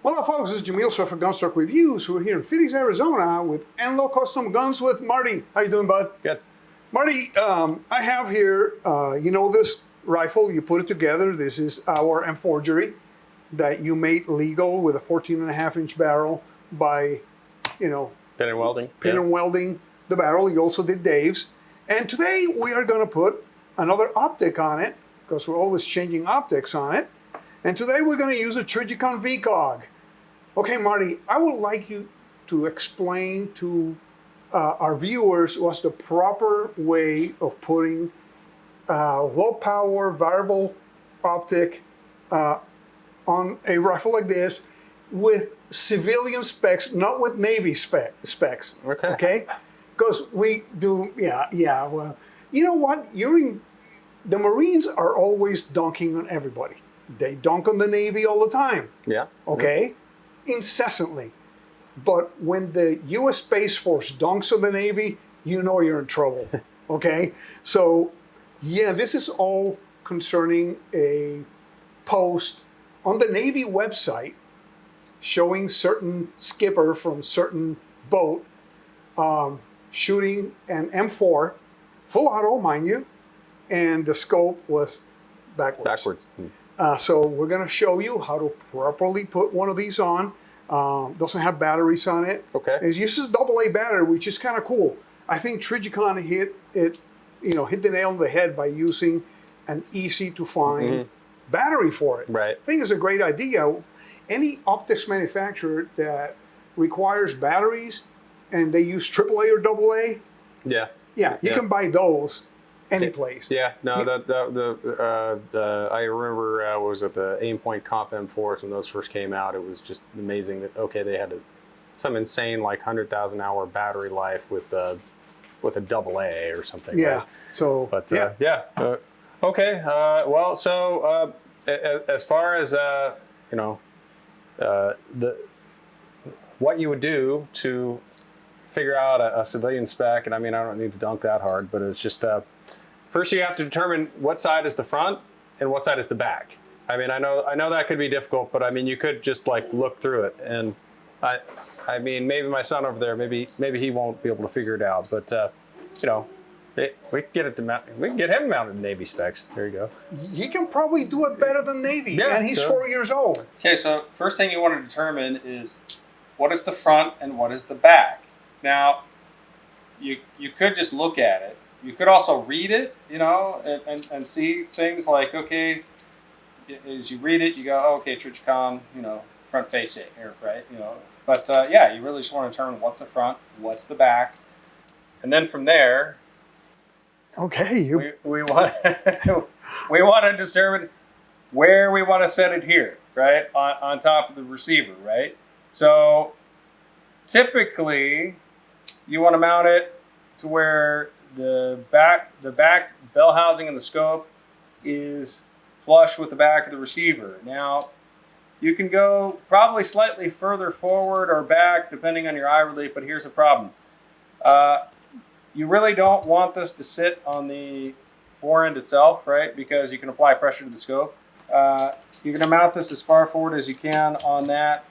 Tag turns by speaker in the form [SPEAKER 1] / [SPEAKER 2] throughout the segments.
[SPEAKER 1] Well, folks, this is Yamil for Gunstock Reviews. We're here in Phoenix, Arizona with Enloe Custom Guns with Marty. How you doing, bud?
[SPEAKER 2] Good.
[SPEAKER 1] Marty, I have here, this rifle, you put it together. This is our forgery that you made legal with a 14.5-inch barrel by,
[SPEAKER 2] Pin and welding.
[SPEAKER 1] Pin and welding the barrel. You also did Dave's. And today we are going to put another optic on it because we're always changing optics on it. And today we're going to use a Trijicon VCOG. Okay, Marty, I would like you to explain to our viewers what's the proper way of putting low power variable optic on a rifle like this with civilian specs, not with Navy specs. Okay? Because we do, well, you know what? The Marines are always dunking on everybody. They dunk on the Navy all the time.
[SPEAKER 2] Yeah.
[SPEAKER 1] Okay? Incessantly. But when the U.S. Space Force dunks on the Navy, you know you're in trouble. Okay? So, yeah, this is all concerning a post on the Navy website showing certain skipper from certain boat shooting an M4, full auto, mind you, and the scope was backwards. So we're going to show you how to properly put one of these on. Doesn't have batteries on it.
[SPEAKER 2] Okay.
[SPEAKER 1] It uses AA battery, which is kind of cool. I think Trijicon hit the nail on the head by using an easy to find battery for it.
[SPEAKER 2] Right.
[SPEAKER 1] I think it's a great idea. Any optics manufacturer that requires batteries and they use AAA or AA, you can buy those any place.
[SPEAKER 2] Yeah, no, I remember was at the Aimpoint Comp M4s when those first came out. It was just amazing that they had some insane like 100,000 hour battery life with a AA or something.
[SPEAKER 1] Yeah.
[SPEAKER 2] Right?
[SPEAKER 1] So,
[SPEAKER 2] but okay. Well, so as far as what you would do to figure out a civilian spec, and I mean I don't need to dunk that hard, but it's just first you have to determine what side is the front and what side is the back. I mean I know that could be difficult, but I mean you could just like look through it, and I mean maybe my son over there maybe he won't be able to figure it out, but we can get him mounted in Navy specs. There you go.
[SPEAKER 1] He can probably do it better than Navy, and he's 4 years old.
[SPEAKER 3] Okay, so first thing you want to determine is what is the front and what is the back. Now, you could just look at it. You could also read it, and see things like, okay, as you read it, you go, oh, okay, Trijicon, front facing, right? But you really just want to determine what's the front, what's the back, and then from there,
[SPEAKER 1] okay,
[SPEAKER 3] we want we want to determine where we want to set it here, right, on top of the receiver, right? So typically, you want to mount it to where the back bell housing and the scope is flush with the back of the receiver. Now, you can go probably slightly further forward or back depending on your eye relief, but here's the problem. You really don't want this to sit on the fore end itself, right? Because you can apply pressure to the scope. You're going to mount this as far forward as you can on that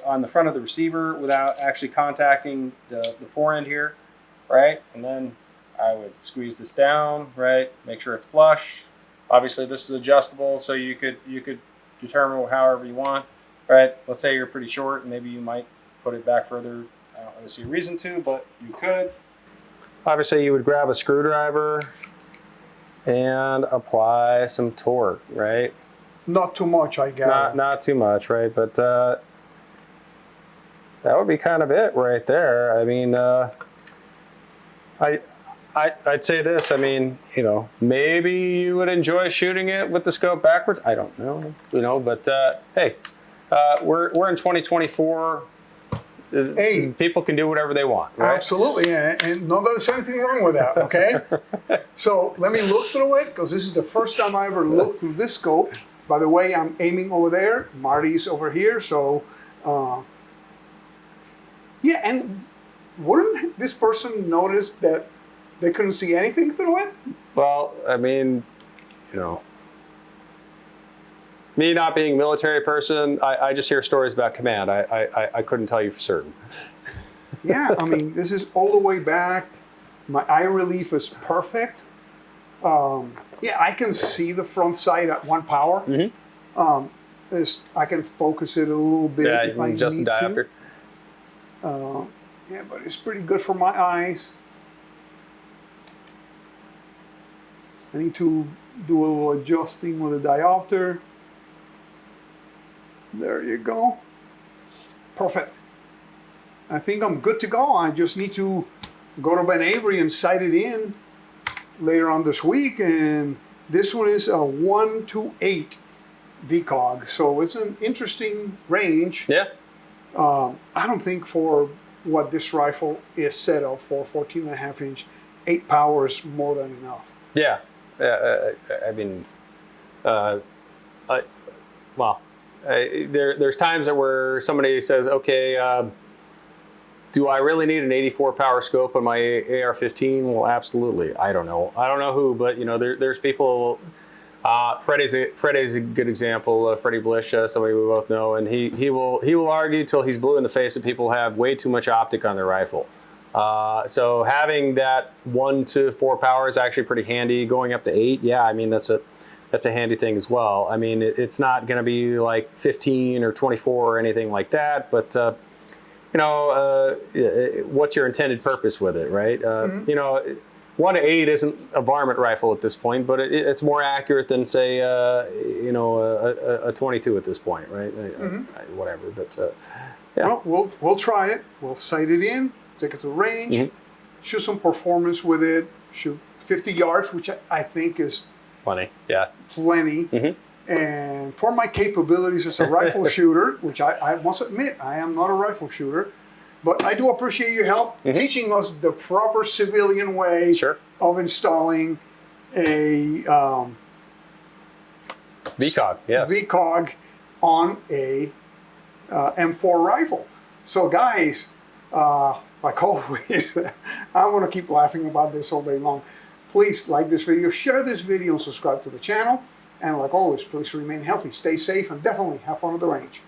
[SPEAKER 3] on the front of the receiver without actually contacting the fore end here, right? And then I would squeeze this down, right? Make sure it's flush. Obviously, this is adjustable, so you could determine however you want, right? Let's say you're pretty short, and maybe you might put it back further. I don't really see a reason to, but you could.
[SPEAKER 2] Obviously, you would grab a screwdriver and apply some torque, right?
[SPEAKER 1] Not too much, I guess.
[SPEAKER 2] Not too much, right? But that would be kind of it right there. I mean, I'd say this. I mean, maybe you would enjoy shooting it with the scope backwards. I don't know, But hey, we're in 2024.
[SPEAKER 1] Hey,
[SPEAKER 2] people can do whatever they want, right?
[SPEAKER 1] Absolutely, and no, there's anything wrong with that, okay? So let me look through it, because this is the first time I ever looked through this scope. By the way, I'm aiming over there. Marty's over here, so and wouldn't this person notice that they couldn't see anything through it?
[SPEAKER 2] Well, I mean, me not being a military person, I just hear stories about command. I couldn't tell you for certain.
[SPEAKER 1] Yeah, I mean, this is all the way back. My eye relief is perfect. Yeah, I can see the front sight at 1 power. I can focus it a little bit
[SPEAKER 2] Yeah,
[SPEAKER 1] if I need
[SPEAKER 2] just
[SPEAKER 1] to.
[SPEAKER 2] diopter.
[SPEAKER 1] Yeah, but it's pretty good for my eyes. I need to do a little adjusting with the diopter. There you go. Perfect. I think I'm good to go. I just need to go to Ben Avery and sight it in later on this week. And this one is a 1 to 8 VCOG, so it's an interesting range.
[SPEAKER 2] Yeah.
[SPEAKER 1] I don't think for what this rifle is set up for, 14.5 inch, 8 power is more than enough.
[SPEAKER 2] Yeah. I mean, there's times where somebody says, okay, do I really need an 84 power scope on my AR-15? Well, absolutely. I don't know who, but you know, there's people. Freddie's a good example. Freddie Blish, somebody we both know, and he will argue till he's blue in the face that people have way too much optic on their rifle. So having that 1 to 4 power is actually pretty handy. Going up to 8, yeah, I mean that's a handy thing as well. I mean it's not going to be like 15 or 24 or anything like that, but you know, what's your intended purpose with it, right? You know, 1 to 8 isn't a varmint rifle at this point, but it's more accurate than say, you know, a 22 at this point, right? Whatever, but yeah.
[SPEAKER 1] Well, we'll try it. We'll sight it in, take it to range, shoot some performance with it, shoot 50 yards, which I think is
[SPEAKER 2] plenty. Yeah,
[SPEAKER 1] plenty. And for my capabilities as a rifle shooter, which I must admit, I am not a rifle shooter, but I do appreciate your help teaching us the proper civilian way of installing a
[SPEAKER 2] VCOG, yes.
[SPEAKER 1] VCOG on a M4 rifle. So guys, like always, I'm going to keep laughing about this all day long. Please like this video, share this video, and subscribe to the channel. And like always, please remain healthy, stay safe, and definitely have fun at the range.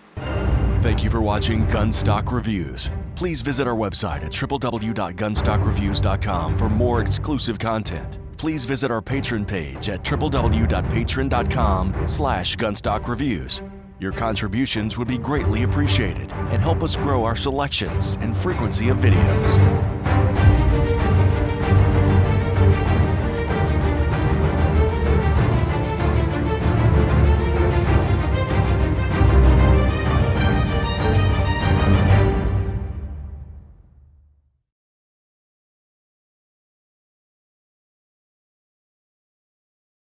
[SPEAKER 4] Thank you for watching Gunstock Reviews. Please visit our website at www.gunstockreviews.com for more exclusive content. Please visit our Patreon page at www.patreon.com/gunstockreviews. Your contributions would be greatly appreciated and help us grow our selections and frequency of videos.